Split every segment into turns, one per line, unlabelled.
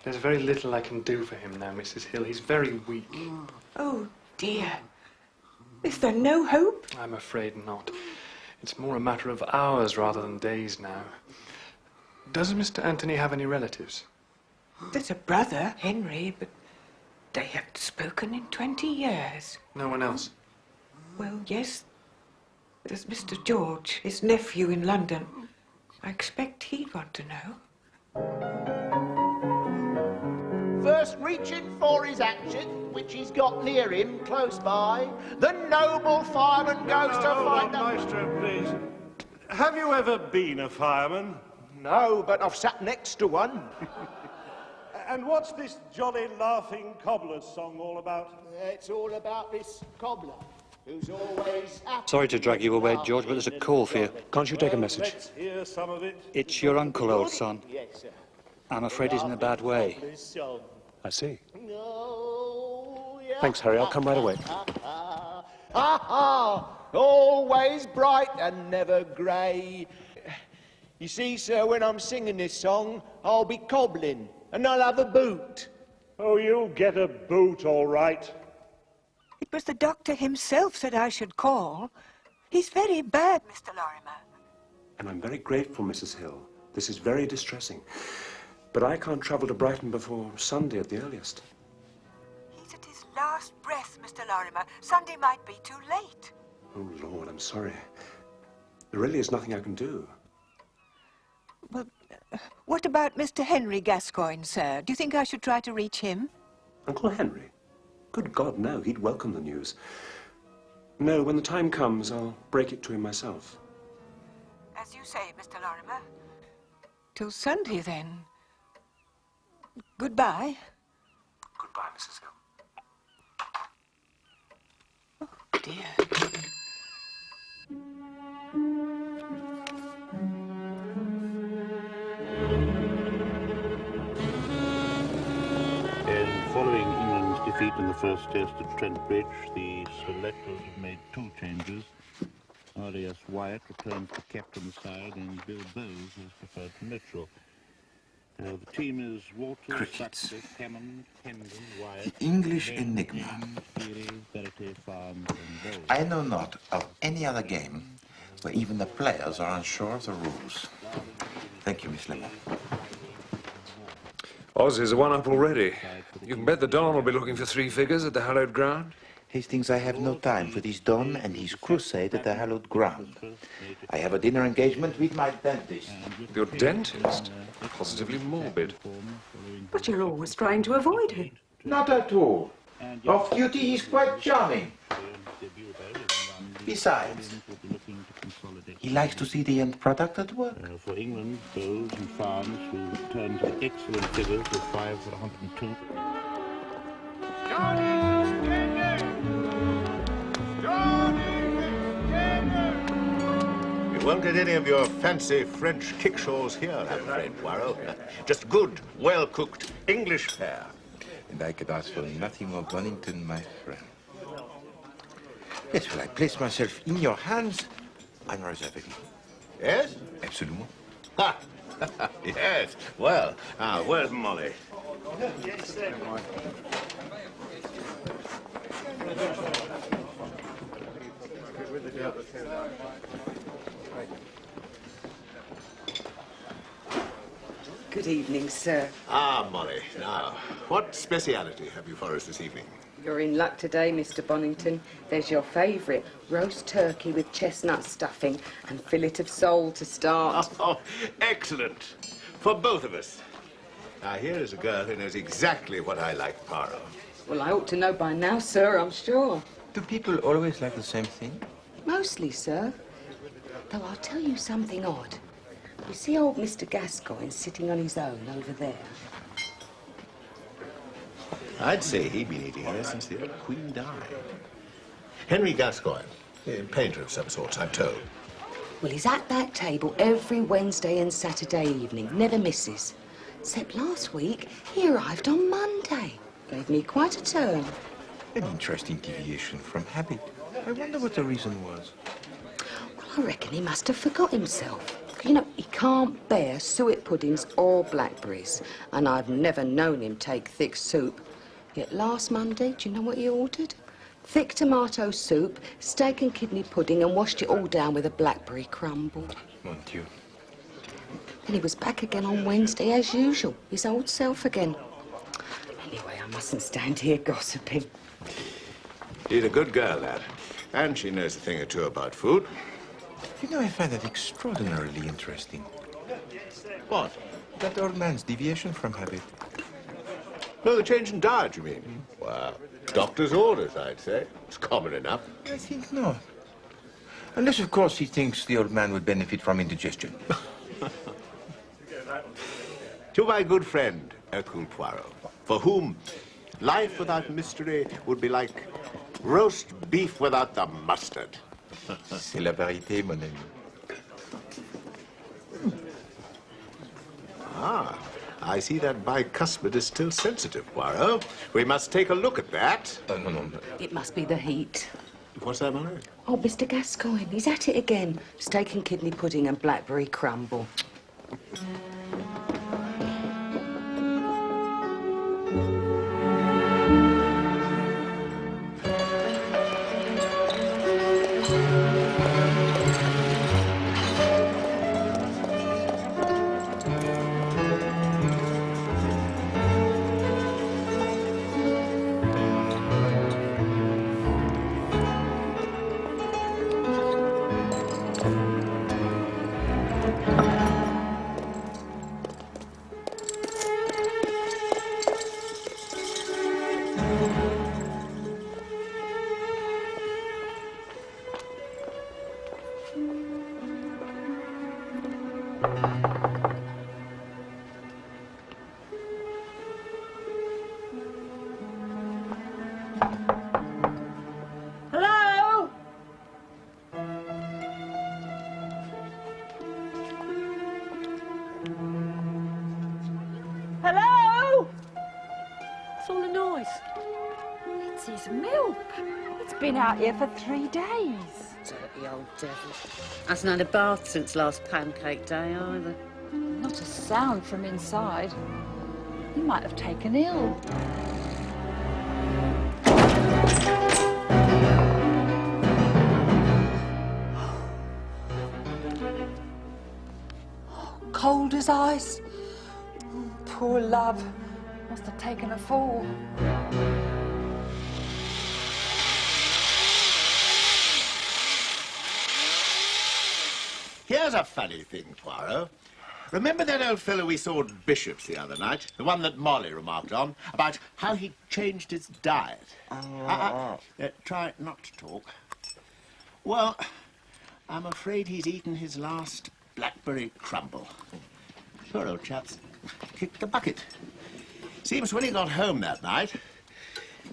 There's very little I can do for him now, Mrs. Hill. He's very weak.
Oh, dear. Is there no hope?
I'm afraid not. It's more a matter of hours rather than days now. Does Mr. Anthony have any relatives?
There's a brother, Henry, but they haven't spoken in 20 years.
No one else?
Well, yes. There's Mr. George, his nephew in London. I expect he'd want to know.
First reaching for his hatchet, which he's got near him, close by, the noble fireman goes to find the...
Maestro, please. Have you ever been a fireman?
No, but I've sat next to one.
And what's this jolly laughing cobbler's song all about?
It's all about this cobbler, who's always happy.
Sorry to drag you away, George, but there's a call for you. Can't you take a message?
Let's hear some of it.
It's your uncle, old son.
Yes, sir.
I'm afraid he's in a bad way.
I see.
Oh, yeah.
Thanks, Harry. I'll come right away.
Always bright and never grey. You see, sir, when I'm singing this song, I'll be cobbling, and I'll have a boot.
Oh, you'll get a boot, all right.
It was the doctor himself said I should call. He's very bad, Mr. Lorimer.
And I'm very grateful, Mrs. Hill. This is very distressing. But I can't travel to Brighton before Sunday at the earliest.
He's at his last breath, Mr. Lorimer. Sunday might be too late.
Oh, Lord, I'm sorry. There really is nothing I can do.
Well, what about Mr. Henry Gascoigne, sir? Do you think I should try to reach him?
Uncle Henry? Good God, no. He'd welcome the news. No, when the time comes, I'll break it to him myself.
As you say, Mr. Lorimer. Till Sunday, then. Goodbye.
Goodbye, Mrs. Hill.
Oh, dear.
And following England's defeat in the first test at Trent Bridge, the selectors have made 2 changes. R.A.S. Wyatt returns to captain's side and Bill Bowes has preferred to neutral. The team is Walter,
Cricket.
Sutcliffe, Hammond, Hendon, Wyatt,
The English
Bain,
enigma.
Peary, Verity, Farnes and Bowes.
I know not of any other game where even the players are unsure of the rules. Thank you, Miss Lemon.
Oz is a one-up already. You can bet the Don will be looking for 3 figures at the hallowed ground.
Hastings, I have no time for this Don and his crusade at the hallowed ground. I have a dinner engagement with my dentist.
Your dentist? Positively morbid.
But you're always trying to avoid him.
Not at all. Off duty, he's quite charming. Besides, he likes to see the end product at work.
For England, Bowes and Farnes, who returned to the excellent figures of 5 for 102.
You won't get any of your fancy French kickshaws here, I'm afraid, Poirot. Just good, well-cooked English fare.
And I could ask for nothing more, Bonington, my friend. Yes, well, I place myself in your hands unreservedly.
Yes?
Absolument.
Ha! Yes. Well, where's Molly?
Good evening, sir.
Ah, Molly. Now, what speciality have you for us this evening?
You're in luck today, Mr. Bonington. There's your favourite, roast turkey with chestnut stuffing and fillet of sole to start.
Oh, excellent. For both of us. Now, here is a girl who knows exactly what I like, Poirot.
Well, I ought to know by now, sir, I'm sure.
Do people always like the same thing?
Mostly, sir. Though I'll tell you something odd. You see old Mr. Gascoigne sitting on his own over there?
I'd say he'd been eating here since the old Queen died. Henry Gascoigne, a painter of some sort, I'm told.
Well, he's at that table every Wednesday and Saturday evening, never misses. Except last week, he arrived on Monday. Gave me quite a turn.
An interesting deviation from habit. I wonder what the reason was.
Well, I reckon he must have forgot himself. You know, he can't bear suet puddings or blackberries, and I've never known him take thick soup. Yet last Monday, do you know what he ordered? Thick tomato soup, steak and kidney pudding, and washed it all down with a blackberry crumble.
Mon Dieu.
And he was back again on Wednesday, as usual, his old self again. Anyway, I mustn't stand here gossiping.
She's a good girl, lad. And she knows a thing or two about food.
You know, I find that extraordinarily interesting.
What?
That old man's deviation from habit.
No, the change in diet, you mean? Well, doctor's orders, I'd say. It's common enough.
I think not. Unless, of course, he thinks the old man would benefit from indigestion.
To my good friend, Hercule Poirot, for whom life without mystery would be like roast beef without the mustard.
C'est la vérité, mon ami.
Ah, I see that bicuspid is still sensitive, Poirot. We must take a look at that.
No.
It must be the heat.
What's that, Mary?
Oh, Mr. Gascoigne, he's at it again. Steak and kidney pudding and blackberry crumble.
Hello? Hello? What's all the noise? It's his milk. It's been out here for 3 days.
Dirty old devil. Hasn't had a bath since last pancake day either.
Not a sound from inside. He might have taken ill. Cold as ice. Poor love. Must have taken a fall.
Here's a funny thing, Poirot. Remember that old fellow we saw at Bishop's the other night? The one that Molly remarked on, about how he changed his diet. Try not to talk. Well, I'm afraid he's eaten his last blackberry crumble. Poor old chap's kicked the bucket. Seems when he got home that night,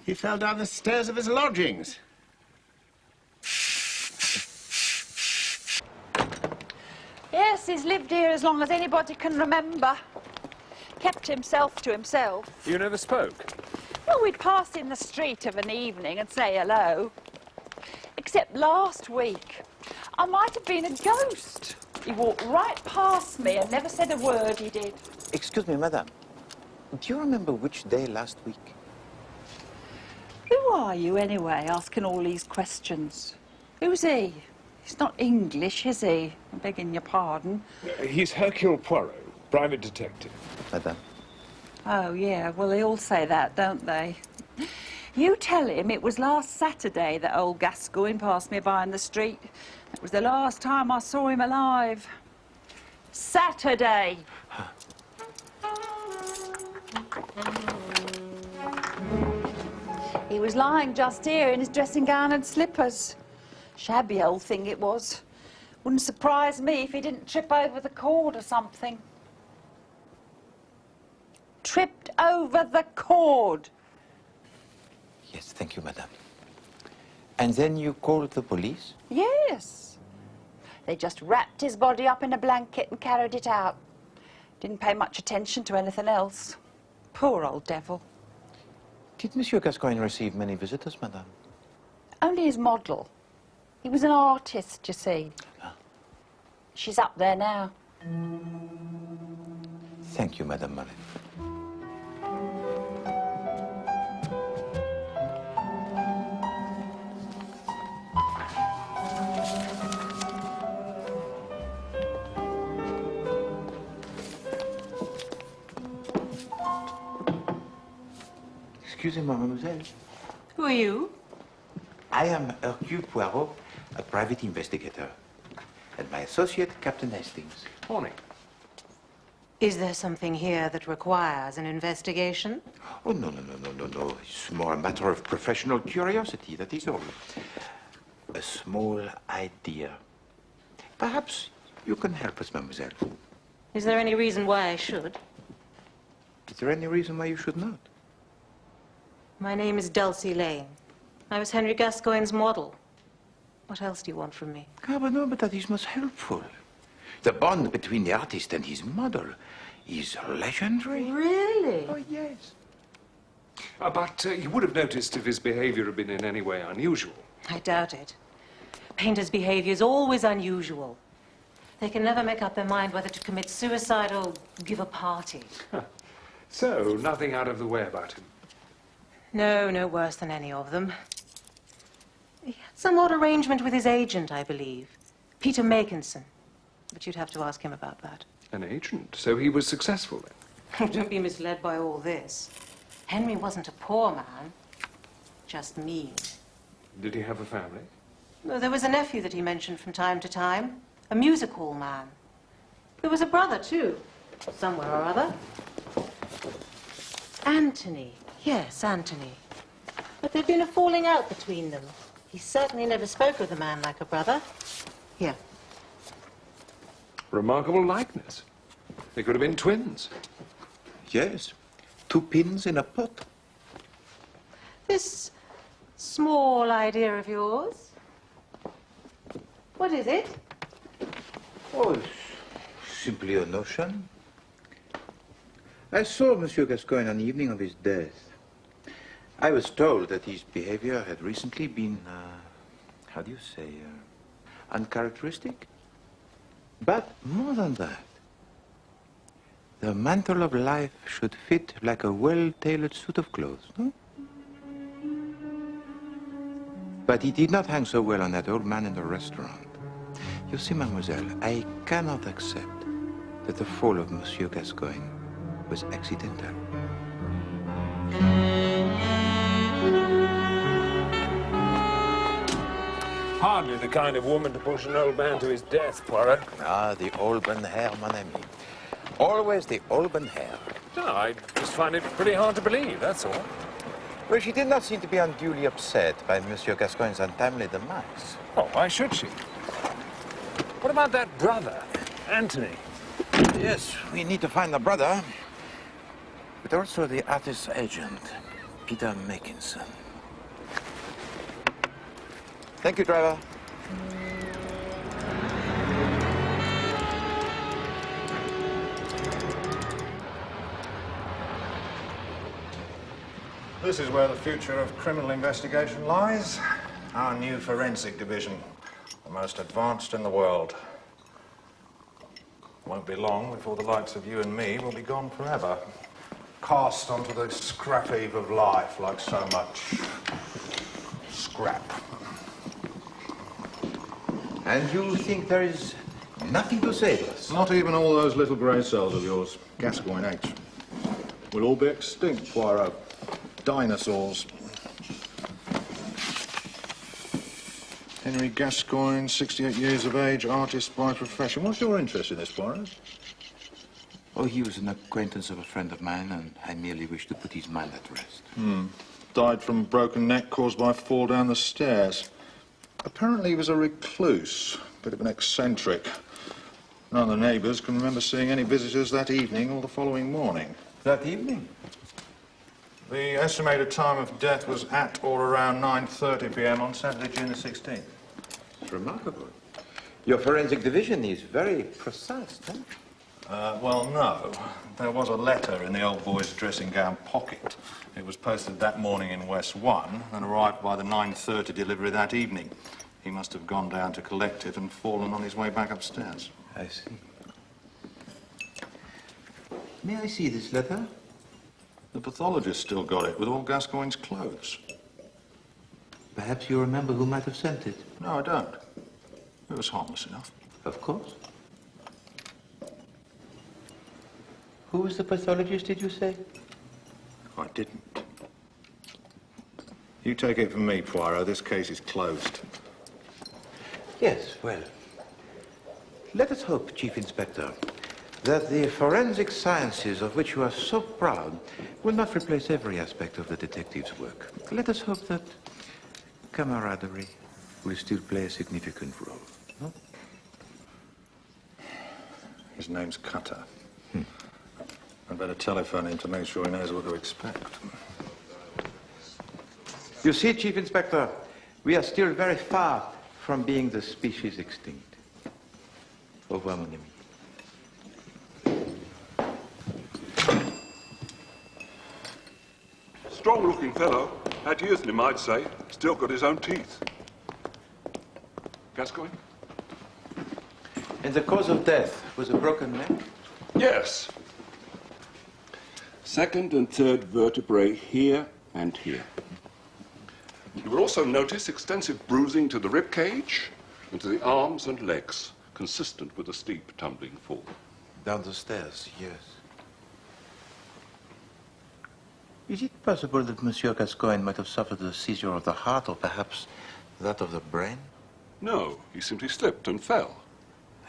he fell down the stairs of his lodgings.
Yes, he's lived here as long as anybody can remember. Kept himself to himself.
You never spoke?
Well, we'd pass in the street of an evening and say hello. Except last week, I might have been a ghost. He walked right past me and never said a word, he did.
Excuse me, madame. Do you remember which day last week?
Who are you, anyway, asking all these questions? Who's he? He's not English, is he? I'm begging your pardon.
He's Hercule Poirot, private detective.
Madame.
Oh, yeah, well, they all say that, don't they? You tell him it was last Saturday that old Gascoigne passed me by in the street. It was the last time I saw him alive. Saturday. He was lying just here in his dressing gown and slippers. Shabby old thing it was. Wouldn't surprise me if he didn't trip over the cord or something. Tripped over the cord.
Yes, thank you, madame. And then you called the police?
Yes. They just wrapped his body up in a blanket and carried it out. Didn't pay much attention to anything else. Poor old devil.
Did Monsieur Gascoigne receive many visitors, madame?
Only his model. He was an artist, you see. She's up there now,
Thank you, Madame Mullen. Excusez-moi, mademoiselle.
Who are you?
I am Hercule Poirot, a private investigator. And my associate, Captain Hastings.
Morning.
Is there something here that requires an investigation?
Oh, no. It's more a matter of professional curiosity, that is all. A small idea. Perhaps you can help us, mademoiselle.
Is there any reason why I should?
Is there any reason why you should not?
My name is Dulcie Lane. I was Henry Gascoigne's model. What else do you want from me?
Ah, but that is most helpful. The bond between the artist and his model is legendary.
Really?
Oh, yes.
But you would have noticed if his behavior had been in any way unusual.
I doubt it. Painters' behavior is always unusual. They can never make up their mind whether to commit suicide or give a party.
So, nothing out of the way about him?
No, no worse than any of them. He had some odd arrangement with his agent, I believe. Peter Makinson. But you'd have to ask him about that.
An agent? So he was successful then?
Don't be misled by all this. Henry wasn't a poor man, just mean.
Did he have a family?
No, there was a nephew that he mentioned from time to time, a music hall man. There was a brother, too, somewhere or other. Anthony. Yes, Anthony. But there'd been a falling out between them. He certainly never spoke of the man like a brother. Here.
Remarkable likeness. They could have been twins.
Yes. 2 pins in a pot.
This small idea of yours. What is it?
Oh, it's simply a notion. I saw Monsieur Gascoigne on the evening of his death. I was told that his behavior had recently been, how do you say, uncharacteristic. But more than that, the mantle of life should fit like a well-tailored suit of clothes, no? But he did not hang so well on that old man in the restaurant. You see, mademoiselle, I cannot accept that the fall of Monsieur Gascoigne was accidental.
Hardly the kind of woman to push an old man to his death, Poirot.
Ah, the auburn hair, mon ami. Always the auburn hair.
No, I just find it pretty hard to believe, that's all.
Well, she did not seem to be unduly upset by Monsieur Gascoigne's untimely demise.
Oh, why should she? What about that brother, Anthony?
Yes, we need to find the brother, but also the artist's agent, Peter Makinson. Thank you, driver.
This is where the future of criminal investigation lies. Our new forensic division, the most advanced in the world. Won't be long before the likes of you and me will be gone forever. Cast onto the scrap heap of life like so much scrap.
And you think there is nothing to save us?
Not even all those little grey cells of yours, Gascoigne H. We'll all be extinct, Poirot. Dinosaurs. Henry Gascoigne, 68 years of age, artist by profession. What's your interest in this, Poirot?
Oh, he was an acquaintance of a friend of mine, and I merely wish to put his mind at rest.
Died from a broken neck caused by a fall down the stairs. Apparently he was a recluse, bit of an eccentric. None of the neighbours can remember seeing any visitors that evening or the following morning.
That evening?
The estimated time of death was at or around 9:30 p.m. on Saturday, June the 16th.
It's remarkable. Your forensic division is very precise, huh?
Well, no. There was a letter in the old boy's dressing gown pocket. It was posted that morning in West 1 and arrived by the 9:30 delivery that evening. He must have gone down to collect it and fallen on his way back upstairs.
I see. May I see this letter?
The pathologist still got it with all Gascoigne's clothes.
Perhaps you remember who might have sent it?
No, I don't. It was harmless enough.
Of course. Who was the pathologist, did you say?
I didn't. You take it from me, Poirot. This case is closed.
Yes, well. Let us hope, Chief Inspector, that the forensic sciences of which you are so proud will not replace every aspect of the detective's work. Let us hope that camaraderie will still play a significant role. No?
His name's Cutter. I'd better telephone him to make sure he knows what to expect.
You see, Chief Inspector, we are still very far from being the species extinct. Au revoir, mon ami.
Strong-looking fellow. Had years in him, I'd say. Still got his own teeth. Gascoigne?
And the cause of death was a broken neck?
Yes. Second and third vertebrae here and here. You will also notice extensive bruising to the rib cage and to the arms and legs, consistent with a steep tumbling fall.
Down the stairs, yes. Is it possible that Monsieur Gascoigne might have suffered a seizure of the heart, or perhaps that of the brain?
No, he simply slipped and fell.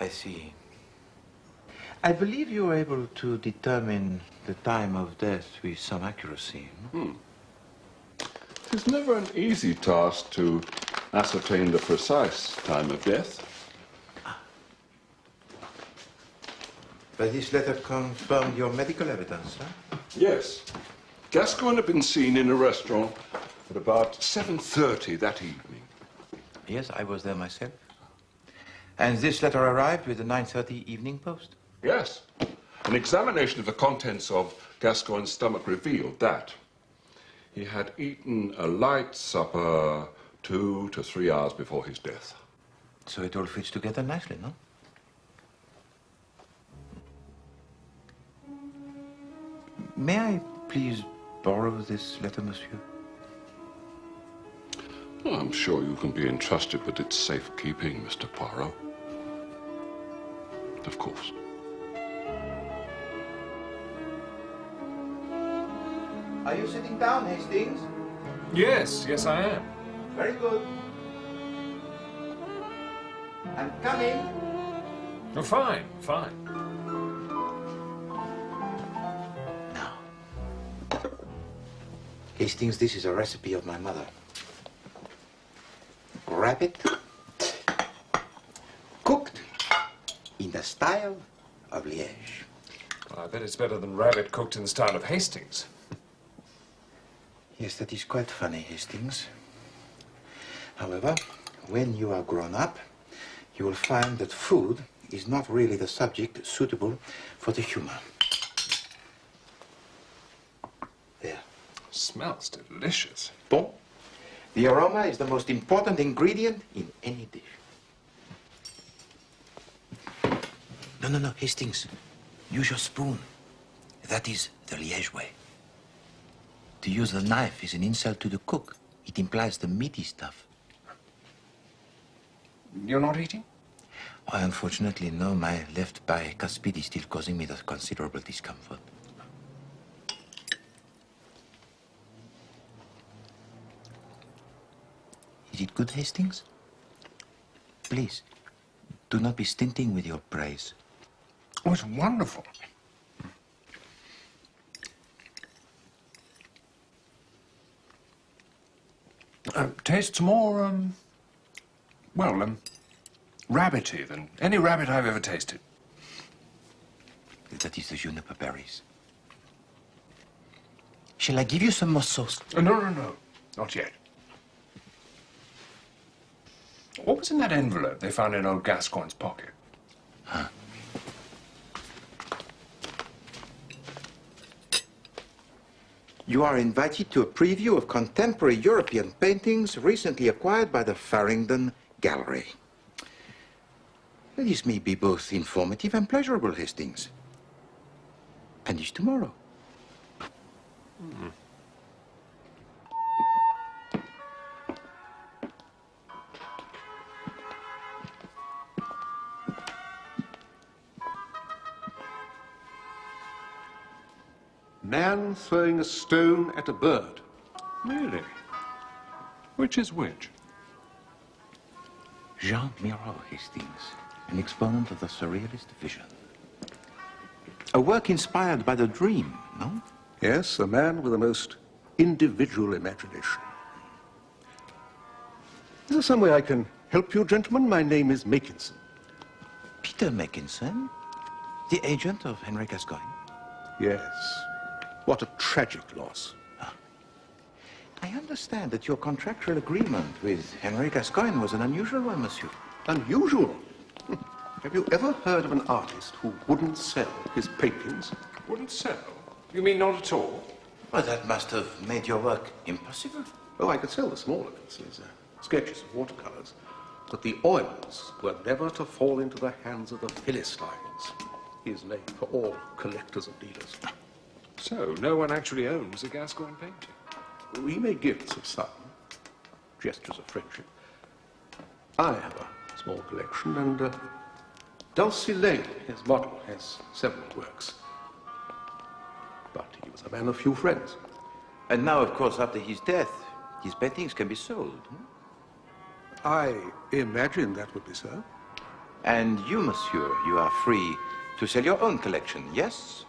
I see. I believe you were able to determine the time of death with some accuracy.
It's never an easy task to ascertain the precise time of death.
But this letter confirmed your medical evidence, huh?
Yes. Gascoigne had been seen in a restaurant at about 7:30 that evening.
Yes, I was there myself. And this letter arrived with the 9:30 Evening Post?
Yes. An examination of the contents of Gascoigne's stomach revealed that he had eaten a light supper 2 to 3 hours before his death.
So it all fits together nicely, no? May I please borrow this letter, monsieur?
Well, I'm sure you can be entrusted with its safekeeping, Mr. Poirot. Of course.
Are you sitting down, Hastings?
Yes, yes, I am.
Very good. I'm coming.
Oh, fine, fine.
Now, Hastings, this is a recipe of my mother. Rabbit, cooked in the style of Liège.
Well, I bet it's better than rabbit cooked in the style of Hastings.
Yes, that is quite funny, Hastings. However, when you are grown up, you will find that food is not really the subject suitable for the humor. There.
Smells delicious.
Bon. The aroma is the most important ingredient in any dish. No, Hastings. Use your spoon. That is the Liège way. To use the knife is an insult to the cook. It implies the meaty stuff.
You're not eating?
Oh, unfortunately, no. My left bicuspid is still causing me the considerable discomfort. Is it good, Hastings? Please, do not be stinting with your praise.
Oh, it's wonderful. Tastes more, rabbity than any rabbit I've ever tasted.
That is the juniper berries. Shall I give you some more sauce?
No. Not yet. What was in that envelope they found in old Gascoigne's pocket?
Huh. You are invited to a preview of contemporary European paintings recently acquired by the Farringdon Gallery. This may be both informative and pleasurable, Hastings. And it's tomorrow.
Man throwing a stone at a bird.
Really? Which is which?
Jean Miro, Hastings, an exponent of the surrealist vision. A work inspired by the dream, no?
Yes, a man with a most individual imagination. Is there some way I can help you, gentlemen? My name is Makinson.
Peter Makinson? The agent of Henry Gascoigne?
Yes. What a tragic loss.
I understand that your contractual agreement with Henry Gascoigne was an unusual one, monsieur.
Unusual? Have you ever heard of an artist who wouldn't sell his paintings?
Wouldn't sell? You mean not at all?
Well, that must have made your work impossible.
Oh, I could sell the smaller pieces, sketches and watercolors, but the oils were never to fall into the hands of the Philistines. His name for all collectors and dealers.
So, no one actually owns a Gascoigne painting?
We make gifts of some, gestures of friendship. I have a small collection, and Dulcie Lane, his model, has several works. But he was a man of few friends.
And now, of course, after his death, his paintings can be sold.
I imagine that would be so.
And you, monsieur, you are free to sell your own collection, yes?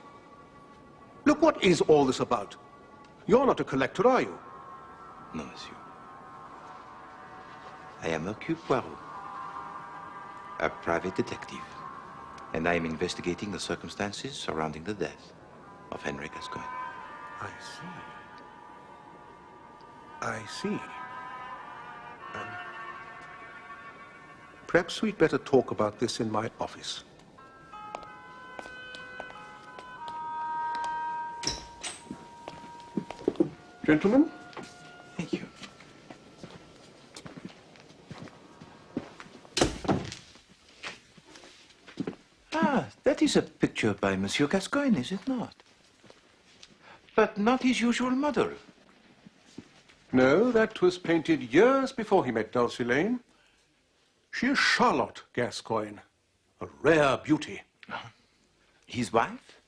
Look, what is all this about? You're not a collector, are you?
No, monsieur. I am Hercule Poirot, a private detective, and I am investigating the circumstances surrounding the death of Henry Gascoigne.
I see. I see. Perhaps we'd better talk about this in my office. Gentlemen?
Thank you. Ah, that is a picture by Monsieur Gascoigne, is it not? But not his usual model.
No, that was painted years before he met Dulcie Lane. She is Charlotte Gascoigne, a rare beauty.
His wife?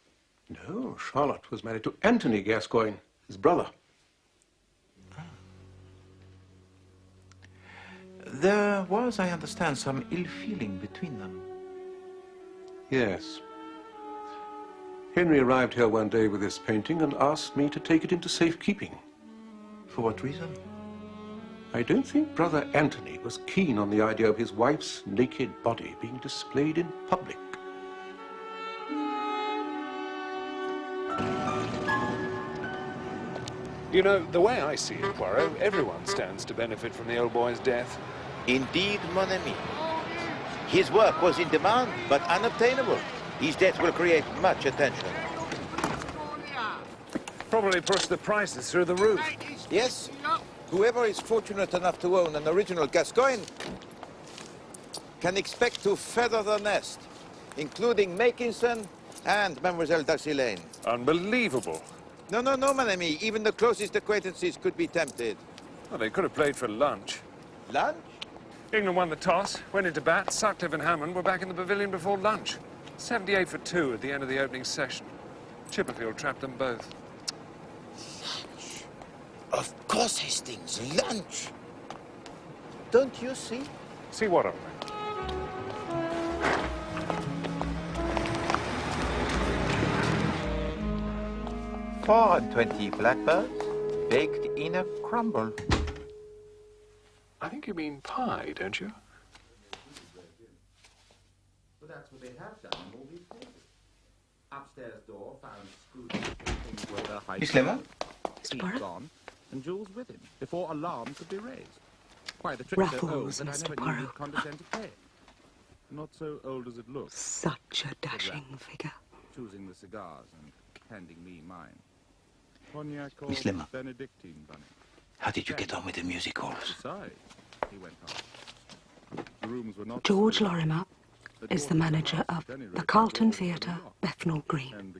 No, Charlotte was married to Anthony Gascoigne, his brother.
There was, I understand, some ill feeling between them.
Yes. Henry arrived here one day with this painting and asked me to take it into safekeeping.
For what reason?
I don't think Brother Anthony was keen on the idea of his wife's naked body being displayed in public.
You know, the way I see it, Poirot, everyone stands to benefit from the old boy's death.
Indeed, mon ami. His work was in demand, but unobtainable. His death will create much attention.
Probably push the prices through the roof.
Yes. Whoever is fortunate enough to own an original Gascoigne can expect to feather the nest, including Makinson and Mademoiselle Dulcie Lane.
Unbelievable.
No, mon ami. Even the closest acquaintances could be tempted.
Well, they could have played for lunch.
Lunch?
England won the toss, went into bat, Sutcliffe and Hammond were back in the pavilion before lunch. 78 for 2 at the end of the opening session. Chipperfield trapped them both.
Lunch? Of course, Hastings, lunch. Don't you see?
See what, old man?
24 blackbirds baked in a crumble.
I think you mean pie, don't you?
Well, that's what they have done in all these cases. Upstairs door found screwed with a high.
Miss Lemon?
He's gone, and Jules with him, before alarm could be raised. Why, the trick's so old that I never knew you'd condescend to pay it. Not so old as it looks.
Such a dashing figure.
Choosing the cigars and handing me mine. Cognac or
Miss Lemon,
Benedictine, Bunny.
how did you get on with the music halls?
Besides, he went on. The rooms were not
George Lorimer,
is the manager of the Carlton Theatre, Bethnal Green.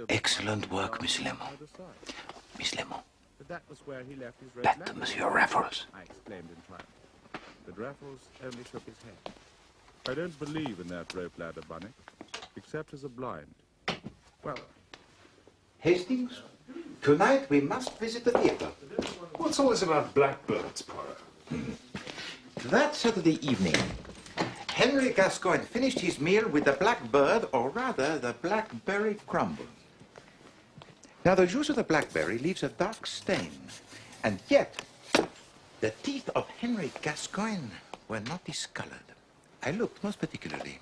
Excellent work, Miss Lemon. Miss Lemon. That to Monsieur Raffles.
I exclaimed in triumph. But Raffles only shook his head. I don't believe in that rope ladder, Bunny, except as a blind. Well,
Hastings, tonight we must visit the theatre.
What's all this about blackbirds, Poirot?
That Saturday evening, Henry Gascoigne finished his meal with the blackbird, or rather, the blackberry crumble. Now, the juice of the blackberry leaves a dark stain, and yet the teeth of Henry Gascoigne were not discolored. I looked most particularly.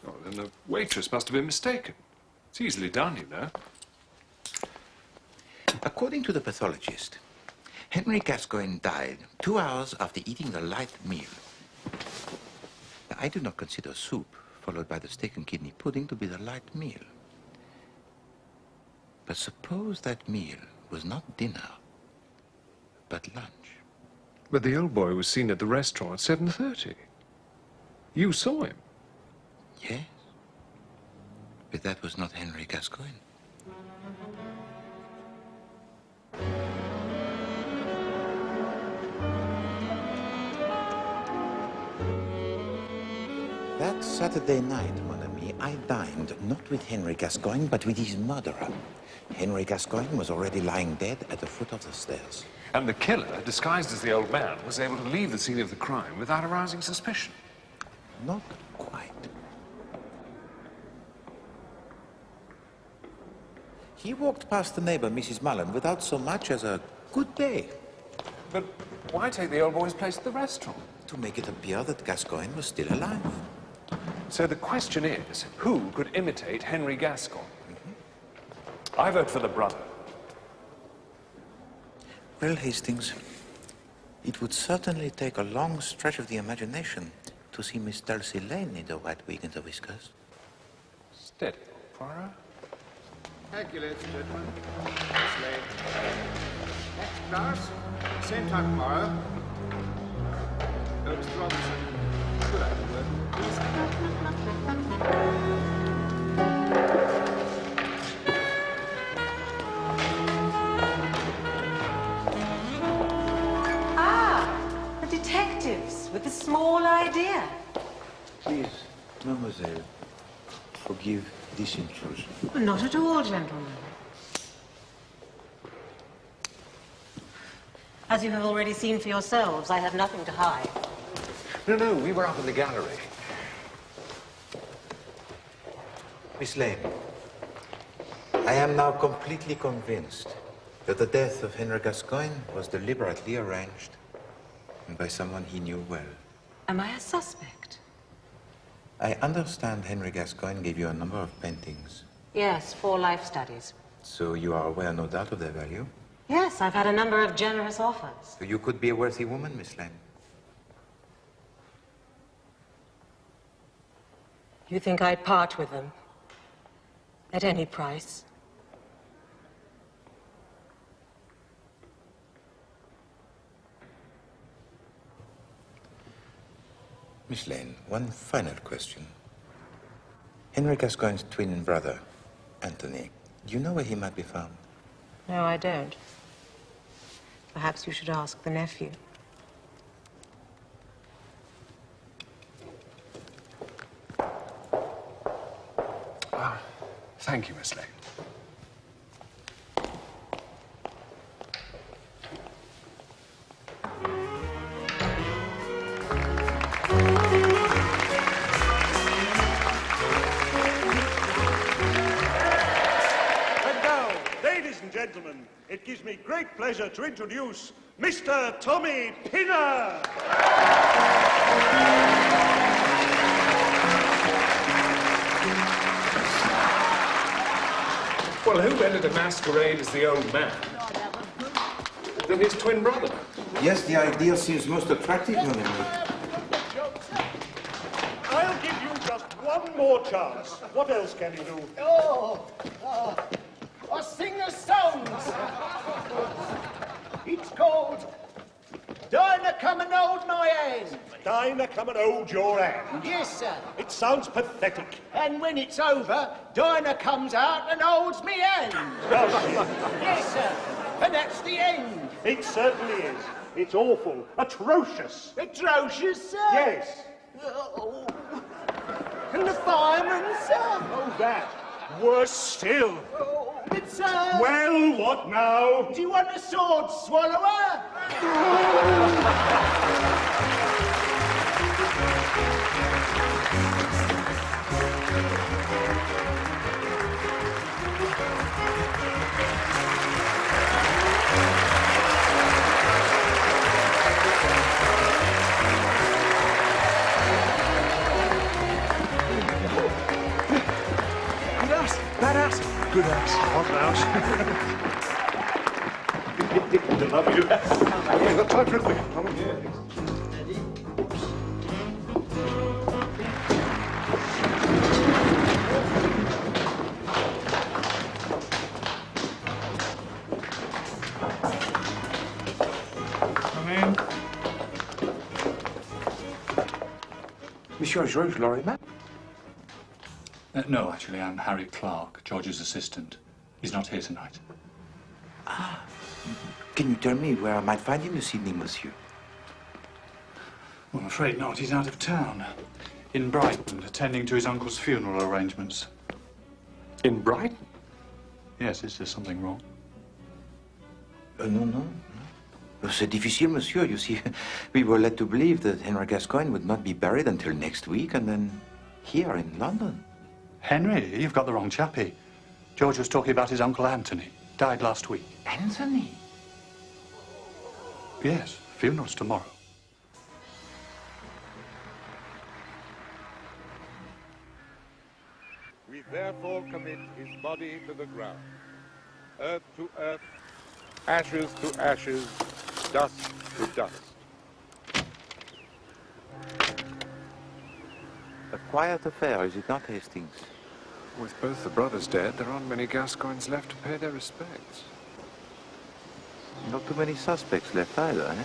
Oh, then the waitress must have been mistaken. It's easily done, you know.
According to the pathologist, Henry Gascoigne died 2 hours after eating the light meal. Now, I do not consider soup, followed by the steak and kidney pudding, to be the light meal. But suppose that meal was not dinner, but lunch.
But the old boy was seen at the restaurant at 7:30. You saw him?
Yes. But that was not Henry Gascoigne. That Saturday night, mon ami, I dined not with Henry Gascoigne, but with his murderer. Henry Gascoigne was already lying dead at the foot of the stairs.
And the killer, disguised as the old man, was able to leave the scene of the crime without arousing suspicion.
Not quite. He walked past the neighbor, Mrs. Mullen, without so much as a good day.
But why take the old boy's place at the restaurant?
To make it appear that Gascoigne was still alive.
So the question is, who could imitate Henry Gascoigne? I vote for the brother.
Well, Hastings, it would certainly take a long stretch of the imagination to see Miss Dulcie Lane in the white wig and the whiskers.
Steady, Poirot.
Thank you, ladies and gentlemen. Miss Lane. Next class, same time tomorrow. Mr. Robinson, good afternoon.
The detectives with the small idea.
Please, mademoiselle, forgive this intrusion.
Not at all, gentlemen. As you have already seen for yourselves, I have nothing to hide.
No, we were up in the gallery.
Miss Lane, I am now completely convinced that the death of Henry Gascoigne was deliberately arranged and by someone he knew well.
Am I a suspect?
I understand Henry Gascoigne gave you a number of paintings.
Yes, 4 life studies.
So you are aware, no doubt, of their value?
Yes, I've had a number of generous offers.
So you could be a worthy woman, Miss Lane.
You think I'd part with them? At any price?
Miss Lane, one final question. Henry Gascoigne's twin brother, Anthony, do you know where he might be found?
No, I don't. Perhaps you should ask the nephew.
Thank you, Miss Lane.
And now, ladies and gentlemen, it gives me great pleasure to introduce Mr. Tommy Pinner.
Well, who entered a masquerade as the old man? Than his twin brother.
Yes, the idea seems most attractive, madame.
I'll give you just one more chance. What else can you do?
Or sing the songs. It's called Dinah, come and hold my hand.
Dinah, come and hold your hand.
Yes, sir.
It sounds pathetic.
And when it's over, Dinah comes out and holds me hand.
Does she?
Yes, sir. And that's the end.
It certainly is. It's awful. Atrocious.
Atrocious, sir?
Yes.
Oh. And the fireman, sir?
Oh, that. Worse still.
Oh, but, sir...
Well, what now?
Do you want a sword swallower?
That ass. Good ass. Hot ass. I love you. We've got time for a quick. Come on here.
Come in.
Monsieur Georges Lorimer?
No, actually, I'm Harry Clark, George's assistant. He's not here tonight.
Ah. Can you tell me where I might find him this evening, monsieur?
Well, I'm afraid not. He's out of town. In Brighton, attending to his uncle's funeral arrangements.
In Brighton?
Yes, is there something wrong?
No. C'est difficile, monsieur. You see, we were led to believe that Henry Gascoigne would not be buried until next week, and then here in London.
Henry, you've got the wrong chappie. George was talking about his uncle Anthony. Died last week.
Anthony?
Yes, funeral's tomorrow.
We therefore commit his body to the ground, earth to earth, ashes to ashes, dust to dust.
A quiet affair, is it not, Hastings?
With both the brothers dead, there aren't many Gascoignes left to pay their respects.
Not too many suspects left either, eh?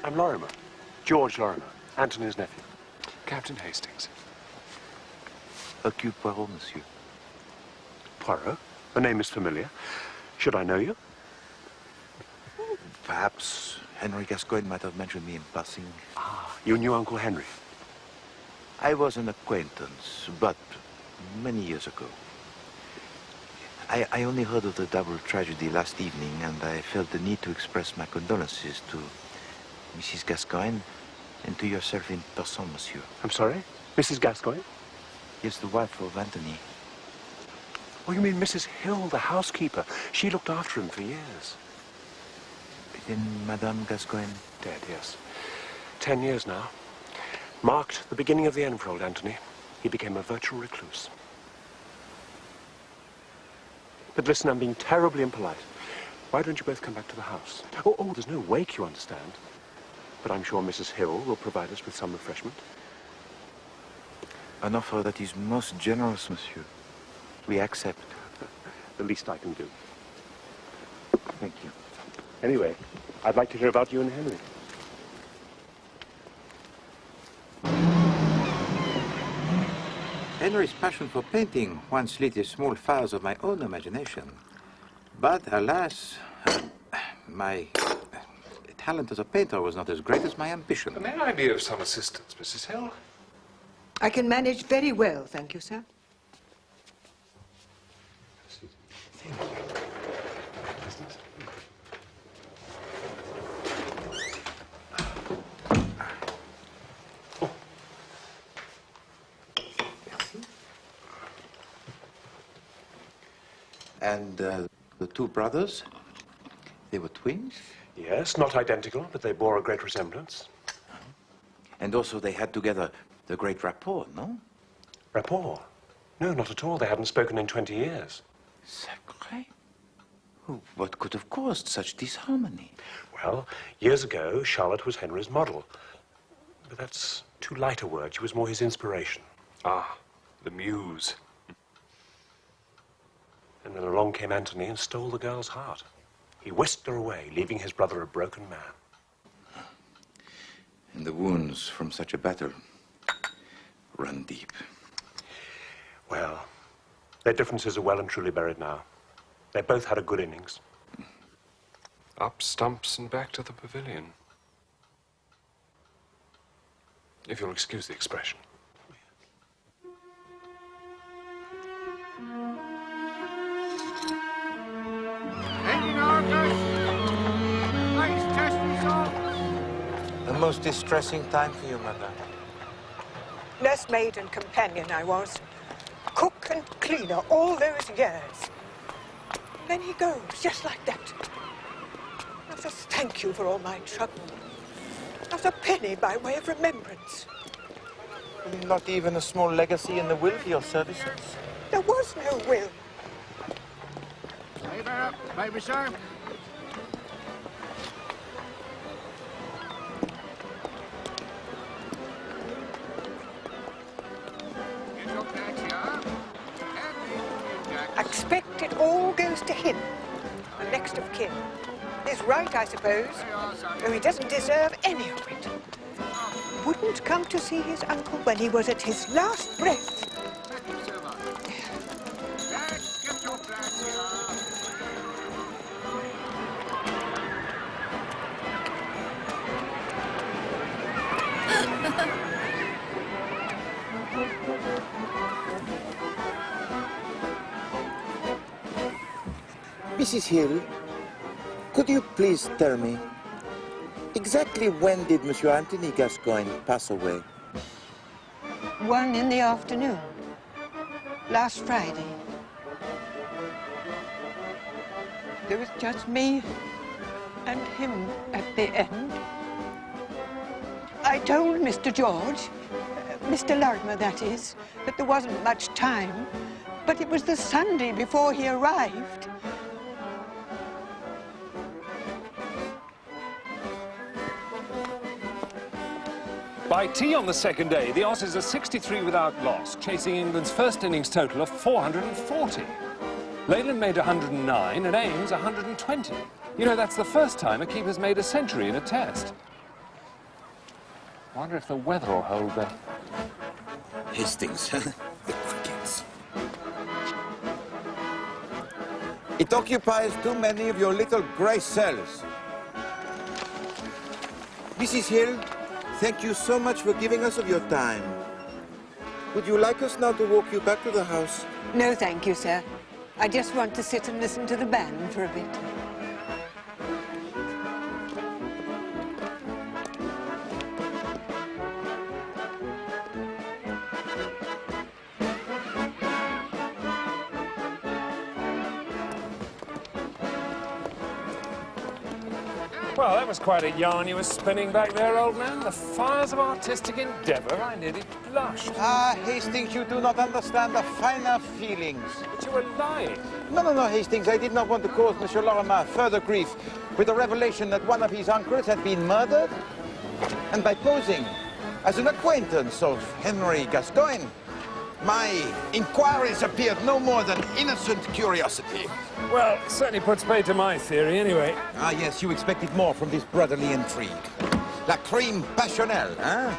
I'm Lorimer. George Lorimer, Anthony's nephew.
Captain Hastings.
Hercule Poirot, monsieur.
Poirot? The name is familiar. Should I know you?
Perhaps Henry Gascoigne might have mentioned me in passing.
Ah, you knew Uncle Henry?
I was an acquaintance, but many years ago. I only heard of the double tragedy last evening, and I felt the need to express my condolences to Mrs. Gascoigne and to yourself in person, monsieur.
I'm sorry? Mrs. Gascoigne?
Yes, the wife of Anthony.
Oh, you mean Mrs. Hill, the housekeeper? She looked after him for years.
Then Madame Gascoigne?
Dead, yes. 10 years now. Marked the beginning of the end for old Anthony. He became a virtual recluse. But listen, I'm being terribly impolite. Why don't you both come back to the house? Oh, there's no wake, you understand. But I'm sure Mrs. Hill will provide us with some refreshment.
An offer that is most generous, monsieur. We accept.
The least I can do.
Thank you.
Anyway, I'd like to hear about you and Henry.
Henry's passion for painting once lit the small fires of my own imagination. But, alas, my talent as a painter was not as great as my ambition.
May I be of some assistance, Mrs. Hill?
I can manage very well, thank you, sir.
And the two brothers, they were twins?
Yes, not identical, but they bore a great resemblance.
And also they had together The great rapport, no?
Rapport? No, not at all. They hadn't spoken in 20 years.
Sacré. What could have caused such disharmony?
Well, years ago, Charlotte was Henry's model. But that's too light a word. She was more his inspiration.
Ah, the muse.
And then along came Anthony and stole the girl's heart. He whisked her away, leaving his brother a broken man.
And the wounds from such a battle run deep.
Well, their differences are well and truly buried now. They both had a good innings.
Up stumps and back to the pavilion. If you'll excuse the expression.
Ending orders. Please test results.
A most distressing time for you, madame.
Nursemaid and companion I was. Cook and cleaner all those years. And then he goes, just like that. Not a thank you for all my trouble. Not a penny by way of remembrance.
Not even a small legacy in the will for your services?
There was no will.
Leave her up, baby, sir.
I expect it all goes to him, the next of kin. His right, I suppose, though he doesn't deserve any of it. Wouldn't come to see his uncle when he was at his last breath.
Mrs. Hill, could you please tell me, exactly when did Monsieur Anthony Gascoigne pass away?
1 in the afternoon, last Friday. There was just me and him at the end. I told Mr. George, Mr. Larimer that is, that there wasn't much time, but it was the Sunday before he arrived.
By tea on the second day, the Aussies are 63 without loss, chasing England's first innings total of 440. Leyland made 109 and Ames 120. You know, that's the first time a keeper's made a century in a test. Wonder if the weather will hold there.
Hastings, the crickets. It occupies too many of your little grey cells. Mrs. Hill, thank you so much for giving us of your time. Would you like us now to walk you back to the house?
No, thank you, sir. I just want to sit and listen to the band for a bit.
Well, that was quite a yarn you were spinning back there, old man. The fires of artistic endeavour. I nearly blushed.
Ah, Hastings, you do not understand the finer feelings.
But you were lying.
No, Hastings. I did not want to cause Monsieur Lorimer further grief with the revelation that one of his uncles had been murdered. And by posing as an acquaintance of Henry Gascoigne, my inquiries appeared no more than innocent curiosity.
Well, certainly puts pay to my theory, anyway.
Ah, yes, you expected more from this brotherly intrigue. La crime passionnelle, hein?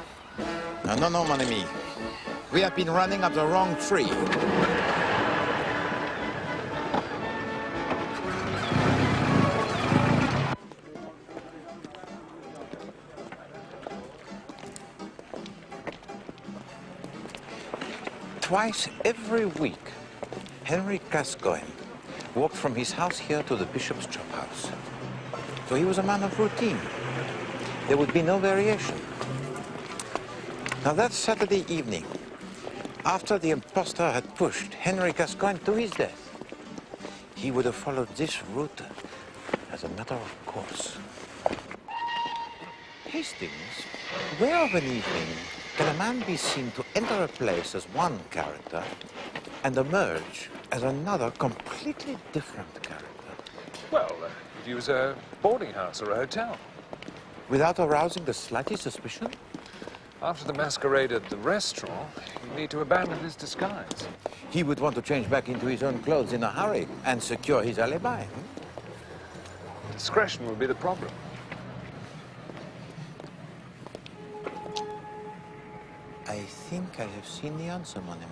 No, mon ami. We have been running up the wrong tree. Twice every week, Henry Gascoigne walked from his house here to the bishop's chop house. So he was a man of routine. There would be no variation. Now that Saturday evening, after the impostor had pushed Henry Gascoigne to his death, he would have followed this route as a matter of course. Hastings, where of an evening Can a man be seen to enter a place as one character and emerge as another completely different character?
Well, use a boarding house or a hotel.
Without arousing the slightest suspicion?
After the masquerade at the restaurant, you need to abandon his disguise.
He would want to change back into his own clothes in a hurry and secure his alibi.
Discretion will be the problem.
I think I have seen the answer, mon ami.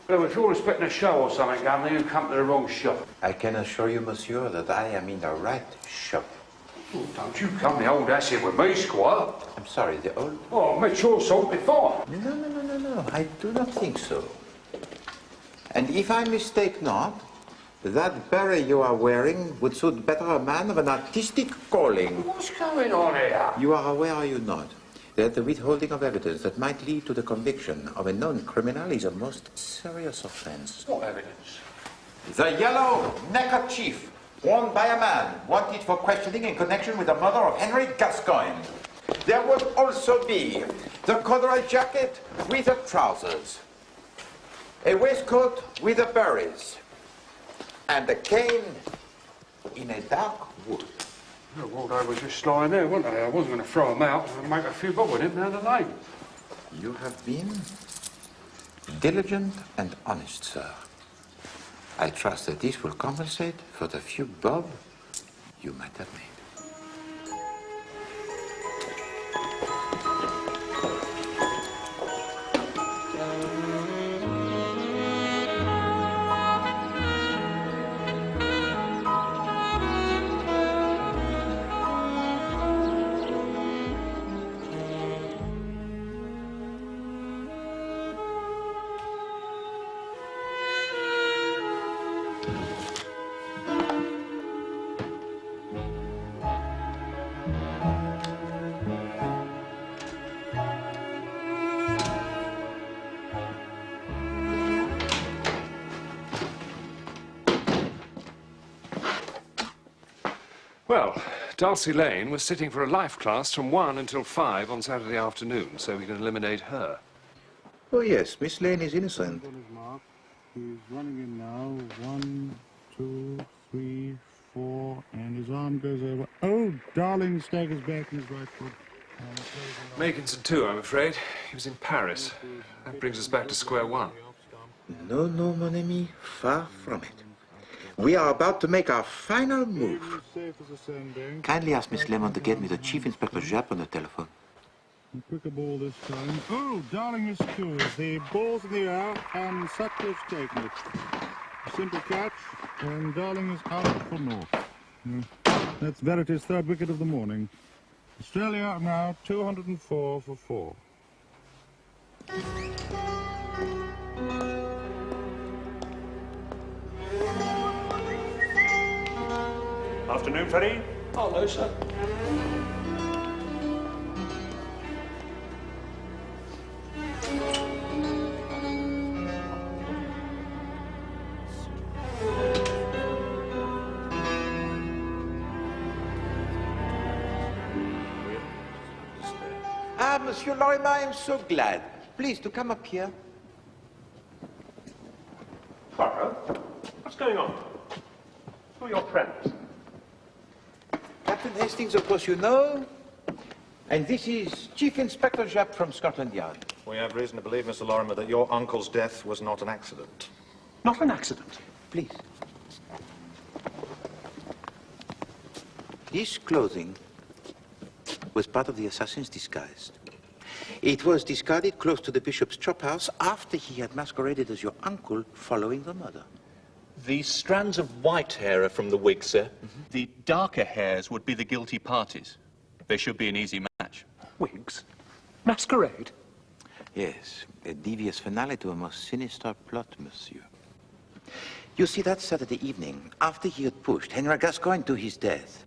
Well, if you're expecting a show or something, Governor, you come to the wrong shop.
I can assure you, monsieur, that I am in the right shop.
Oh, don't you come the old ass here with me, Squire.
I'm sorry, the old...
Oh, I made sure salt before.
No, I do not think so. And if I mistake not, that beret you are wearing would suit better a man of an artistic calling.
What's going on here?
You are aware, are you not, that the withholding of evidence that might lead to the conviction of a known criminal is a most serious offense.
What evidence?
The yellow neckerchief worn by a man wanted for questioning in connection with the murder of Henry Gascoigne. There would also be the corduroy jacket with the trousers, a waistcoat with the berries, and a cane in a dark wood.
Oh, well, they were just lying there, weren't they? I wasn't going to throw them out and make a few bob with him down the lane.
You have been diligent and honest, sir. I trust that this will compensate for the few bob you might have made.
Well, Darcy Lane was sitting for a life class from 1 until 5 on Saturday afternoon, so we can eliminate her.
Oh, yes, Miss Lane is innocent.
He's running in now. 1, 2, 3, 4, and his arm goes over. Oh, darling, staggers back in his right foot.
Makinson too, I'm afraid. He was in Paris. That brings us back to square one.
No, mon ami, far from it. We are about to make our final move. Kindly ask Miss Lemon to get me the Chief Inspector Japp'le on the telephone.
Quicker ball this time. Oh, darling is secure. The ball's in the air, and Sutcliffe's taken it. Simple catch, and darling is out for North. That's Verity's third wicket of the morning. Australia now 204 for 4.
Afternoon, Freddie.
Hello, sir.
Ah, Monsieur Lorimer, I am so glad. Please, to come up here.
Poirot, what's going on? Who are your friends?
Captain Hastings, of course, you know. And this is Chief Inspector Japp'le from Scotland Yard.
We have reason to believe, Mr. Lorimer, that your uncle's death was not an accident.
Not an accident?
Please. This clothing was part of the assassin's disguise. It was discarded close to the bishop's chop house after he had masqueraded as your uncle following the murder.
The strands of white hair are from the wig, sir. The darker hairs would be the guilty parties. They should be an easy match.
Wigs? Masquerade?
Yes, a devious finale to a most sinister plot, monsieur. You see, that Saturday evening, after he had pushed Henry Gascoigne to his death,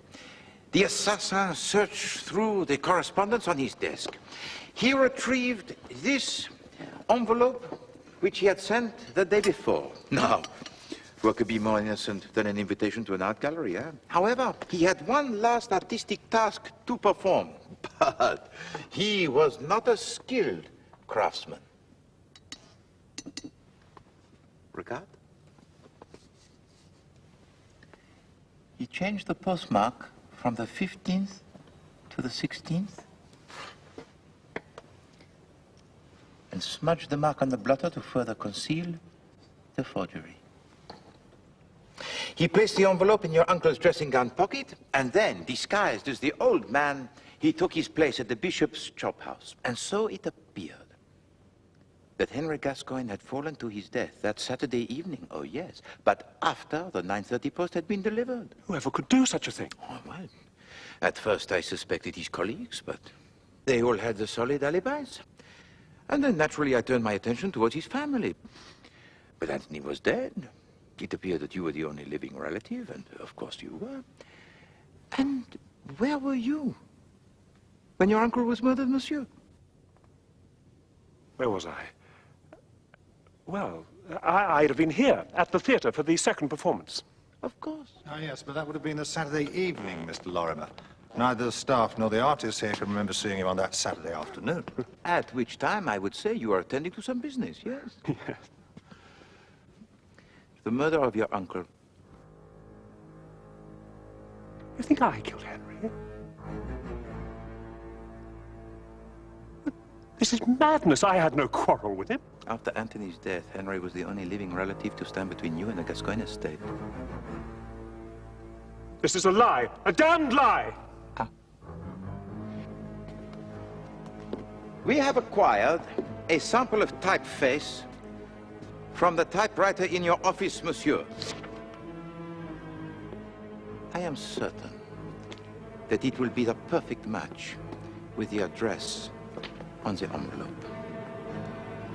the assassin searched through the correspondence on his desk. He retrieved this envelope which he had sent the day before. Now, what could be more innocent than an invitation to an art gallery, eh? However, he had one last artistic task to perform, but he was not a skilled craftsman. Regard? He changed the postmark from the 15th to the 16th and smudged the mark on the blotter to further conceal the forgery. He placed the envelope in your uncle's dressing gown pocket, and then, disguised as the old man, he took his place at the bishop's chop house. And so it appeared that Henry Gascoigne had fallen to his death that Saturday evening, oh yes, but after the 9:30 post had been delivered.
Whoever could do such a thing?
Oh, well, at first I suspected his colleagues, but they all had the solid alibis. And then naturally I turned my attention towards his family. But Anthony was dead. It appeared that you were the only living relative, and of course you were. And where were you when your uncle was murdered, monsieur?
Where was I? Well, I'd have been here at the theatre for the second performance.
Of course.
Oh, yes, but that would have been a Saturday evening, Mr. Lorimer. Neither the staff nor the artists here can remember seeing him on that Saturday afternoon.
At which time I would say you were attending to some business, yes?
Yes.
The murder of your uncle.
You think I killed Henry? But this is madness. I had no quarrel with him.
After Anthony's death, Henry was the only living relative to stand between you and the Gascoigne estate.
This is a lie. A damned lie!
We have acquired a sample of typeface from the typewriter in your office, monsieur. I am certain that it will be the perfect match with the address on the envelope.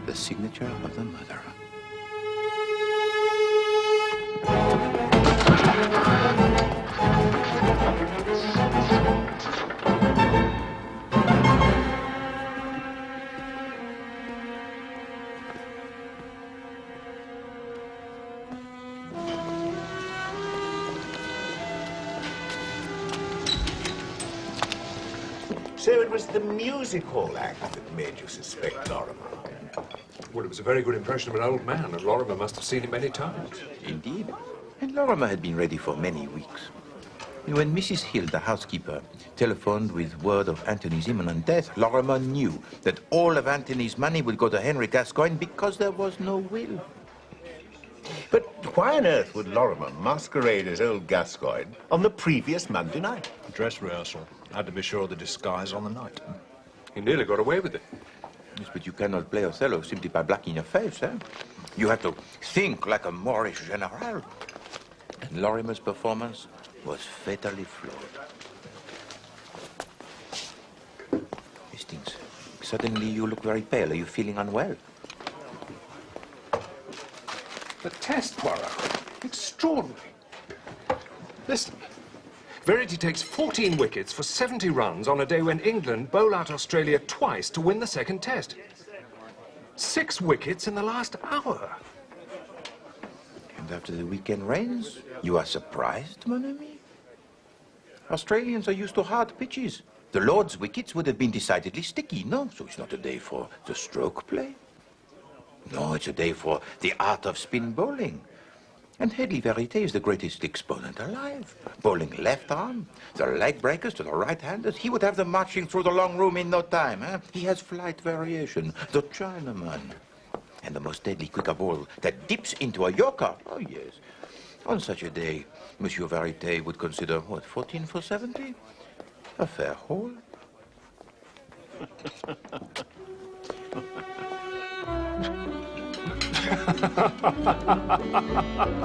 The signature of the murderer.
So it was the music hall act that made you suspect Lorimer?
Well, it was a very good impression of an old man, and Lorimer must have seen him many times.
Indeed. And Lorimer had been ready for many weeks. When Mrs. Hill, the housekeeper, telephoned with word of Anthony's imminent death, Lorimer knew that all of Anthony's money would go to Henry Gascoigne because there was no will.
But why on earth would Lorimer masquerade as old Gascoigne on the previous Monday night?
Dress rehearsal. Had to be sure of the disguise on the night.
He nearly got away with it.
Yes, but you cannot play Othello simply by blacking your face, eh? You have to think like a Moorish general. And Lorimer's performance was fatally flawed. Hastings, suddenly you look very pale. Are you feeling unwell?
The test, Poirot. Extraordinary. Listen. Verity takes 14 wickets for 70 runs on a day when England bowl out Australia twice to win the second test. 6 wickets in the last hour.
And after the weekend rains, you are surprised, mon ami? Australians are used to hard pitches. The Lord's wickets would have been decidedly sticky, no? So it's not a day for the stroke play. No, it's a day for the art of spin bowling. And Hedley Verité is the greatest exponent alive. Bowling left arm, the leg breakers to the right-handers. He would have them marching through the long room in no time. Eh? He has flight variation, the Chinaman. And the most deadly quicker ball that dips into a yorker. Oh, yes. On such a day, Monsieur Verité would consider, what, 14 for 70? A fair haul.
Ha ha ha ha ha ha!